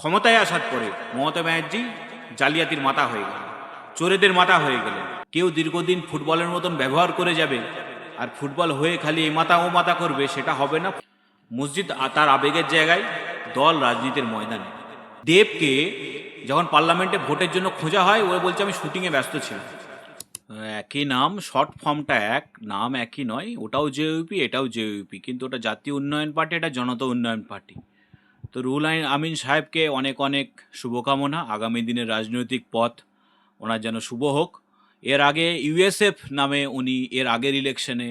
ক্ষমতায় আসার পরে মমতা ব্যানার্জি জালিয়াতির মাথা হয়ে গেল, চোরেদের মাথা হয়ে গেলেন। কেউ দীর্ঘদিন ফুটবলের মতন ব্যবহার করে যাবে আর ফুটবল হয়ে খালি এ মাথা ও মাথা করবে, সেটা হবে না। মসজিদ তার আবেগের জায়গায়, দল রাজনীতির ময়দানে। দেবকে যখন পার্লামেন্টে ভোটের জন্য খোঁজা হয়, ও বলছে আমি শুটিংয়ে ব্যস্ত ছিলাম। একই নাম, শর্ট ফর্মটা এক, নাম একই নয়। ওটাও জেইউপি, এটাও জেইউপি, কিন্তু ওটা জাতীয় উন্নয়ন পার্টি, এটা জনতা উন্নয়ন পার্টি। তো রুহুল আমিন সাহেবকে অনেক অনেক শুভকামনা। আগামী দিনের রাজনৈতিক পথ ওনার যেন শুভ হোক। এর আগে ইউএসএফ নামে উনি এর আগের ইলেকশনে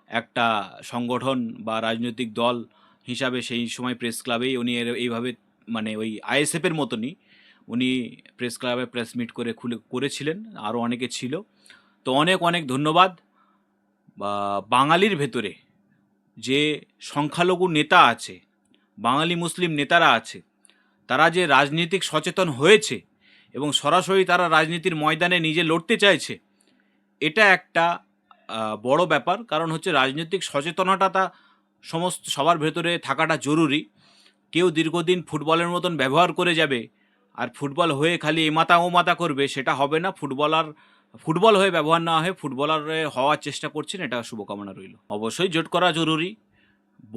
একটা সংগঠন বা রাজনৈতিক দল হিসাবে সেই সময় প্রেস ক্লাবেই উনি এইভাবে, মানে ওই আইএসএফের মতনই উনি প্রেস ক্লাবে প্রেস মিট করে করেছিলেন, আরও অনেকে ছিল। তো অনেক অনেক ধন্যবাদ। বাঙালির ভেতরে যে সংখ্যালঘু নেতা আছে, বাঙালি মুসলিম নেতারা আছে, তারা যে রাজনীতিক সচেতন হয়েছে এবং সরাসরি তারা রাজনীতির ময়দানে নিজে লড়তে চাইছে, এটা একটা বড় ব্যাপার। কারণ হচ্ছে রাজনৈতিক সচেতনতা সবার ভেতরে থাকাটা জরুরি। কেউ দীর্ঘদিন ফুটবলের মতন ব্যবহার করে যাবে আর ফুটবল হয়ে খালি এ মাথা ও মাথা করবে, সেটা হবে না। ফুটবল হয়ে ব্যবহার না হয়ে ফুটবলার হওয়ার চেষ্টা করছেন, এটা শুভকামনা রইল। অবশ্যই জোট করা জরুরি।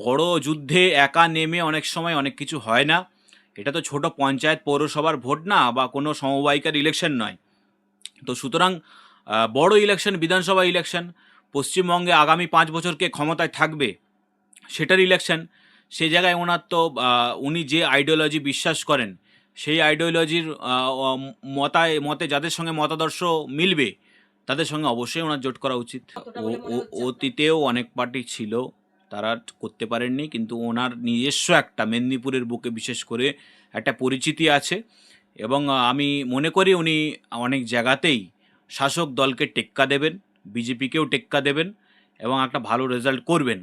বড় যুদ্ধে একা নেমে অনেক সময় অনেক কিছু হয় না। এটা তো ছোট পঞ্চায়েত পৌরসভার ভোট না, বা কোনো সমবায়িকার ইলেকশন নয়। তো সুতরাং বড় ইলেকশন, বিধানসভা ইলেকশন, পশ্চিমবঙ্গে আগামী 5 বছরকে ক্ষমতায় থাকবে সেটার ইলেকশন। সেই জায়গায় ওনার তো উনি যে আইডিওলজি বিশ্বাস করেন, সেই আইডিওলজির মতে যাদের সঙ্গে মতাদর্শ মিলবে তাদের সঙ্গে অবশ্যই ওনার জোট করা উচিত। অতীতেও অনেক পার্টি ছিল, তারা করতে পারেননি, কিন্তু ওনার নিজস্ব একটা মেদিনীপুরের বুকে বিশেষ করে একটা পরিচিতি আছে। এবং আমি মনে করি উনি অনেক জায়গাতেই শাসক দলকে টেক্কা দেবেন, বিজেপিকেও টেক্কা দেবেন এবং একটা ভালো রেজাল্ট করবেন।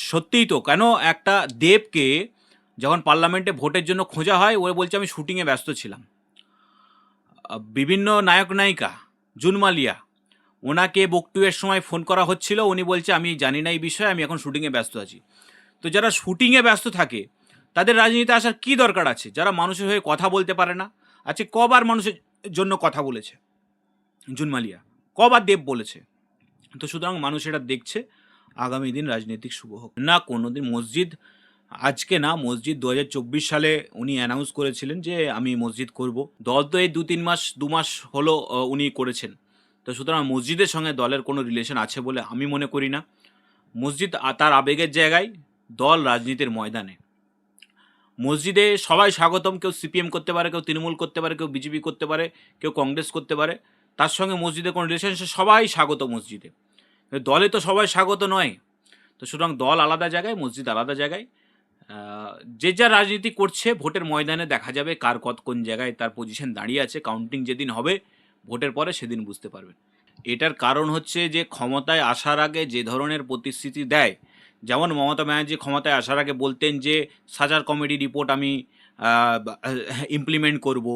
সত্যিই তো, কেন একটা দেবকে যখন পার্লামেন্টে ভোটের জন্য খোঁজা হয়, ও বলছে আমি শুটিংয়ে ব্যস্ত ছিলাম। বিভিন্ন নায়ক নায়িকা, জুন মালিয়া, ওনাকে বকটুয়ের সময় ফোন করা হচ্ছিল, উনি বলছে আমি জানি না এই বিষয়ে, আমি এখন শুটিংয়ে ব্যস্ত আছি। তো যারা শুটিংয়ে ব্যস্ত থাকে তাদের রাজনীতিতে আসার কী দরকার আছে? যারা মানুষের হয়ে কথা বলতে পারে না। আজকে কবার মানুষের জন্য কথা বলেছে জুন মালিয়া, কবার দেব বলেছে? তো সুতরাং মানুষ এটা দেখছে। আগামী দিন রাজনৈতিক শুভ হোক না। কোনো দিন মসজিদ আজকে না, মসজিদ 2024 সালে উনি অ্যানাউন্স করেছিলেন যে আমি মসজিদ করব। দল তো এই 2 মাস হলো উনি করেছেন। তো সুতরাং মসজিদের সঙ্গে দলের কোনো রিলেশন আছে বলে আমি মনে করি না। মসজিদ তার আবেগের জায়গায়, দল রাজনীতির ময়দানে। মসজিদে সবাই স্বাগতম। কেউ সিপিএম করতে পারে, কেউ তৃণমূল করতে পারে, কেউ বিজেপি করতে পারে, কেউ কংগ্রেস করতে পারে। তার সঙ্গে মসজিদে কোনো রিলেশন, সবাই স্বাগত মসজিদে। দলে তো সবাই স্বাগত নয়। তো সুতরাং দল আলাদা জায়গায়, মসজিদ আলাদা জায়গায়। যে যা রাজনীতি করছে ভোটের ময়দানে দেখা যাবে কার কোন জায়গায় তার পজিশন দাঁড়িয়ে আছে। কাউন্টিং যেদিন হবে ভোটের পরে, সেদিন বুঝতে পারবেন। এটার কারণ হচ্ছে যে ক্ষমতায় আসার আগে যে ধরনের প্রতিশ্রুতি দেয়, যেমন মমতা ব্যানার্জি ক্ষমতায় আসার আগে বলতেন যে সাজার কমিটি রিপোর্ট আমি ইমপ্লিমেন্ট করব,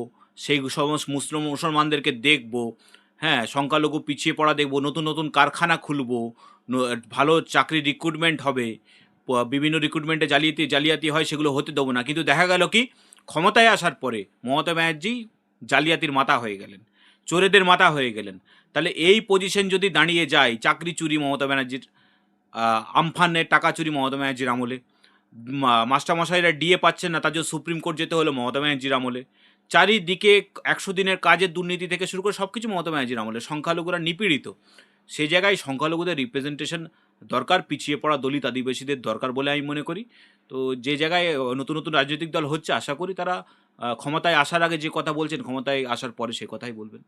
সেই সমস্ত মুসলমানদেরকে দেখব, হ্যাঁ, সংখ্যালঘু পিছিয়ে পড়া দেখব, নতুন নতুন কারখানা খুলব, ভালো চাকরি রিক্রুটমেন্ট হবে, বিভিন্ন রিক্রুটমেন্টে জালিয়াতি হয়, সেগুলো হতে দেবো না। কিন্তু দেখা গেল কি, ক্ষমতায় আসার পরে মমতা ব্যানার্জি জালিয়াতির মাথা হয়ে গেলেন, চোরেদের মাথা হয়ে গেলেন। তাহলে এই পজিশন যদি দাঁড়িয়ে যায়, চাকরি চুরি মমতা ব্যানার্জির, আমফানের টাকা চুরি মমতা ব্যানার্জির আমলে, মাস্টারমশাইরা ডিএ পাচ্ছেন না, তার জন্য সুপ্রিম কোর্ট যেতে হলো মমতা ব্যানার্জির আমলে, চারিদিকে 100 দিনের কাজের দুর্নীতি থেকে শুরু করে সব কিছু মমতা ব্যানার্জির আমলে, সংখ্যালঘুরা নিপীড়িত। সেই জায়গায় সংখ্যালঘুদের রিপ্রেজেন্টেশন দরকার, পিছিয়ে পড়া দলিত আদিবাসীদের দরকার বলে আমি মনে করি। তো যে জায়গায় নতুন নতুন রাজনৈতিক দল হচ্ছে, আশা করি তারা ক্ষমতায় আসার আগে যে কথা বলছেন, ক্ষমতায় আসার পরে সে কথাই বলবেন।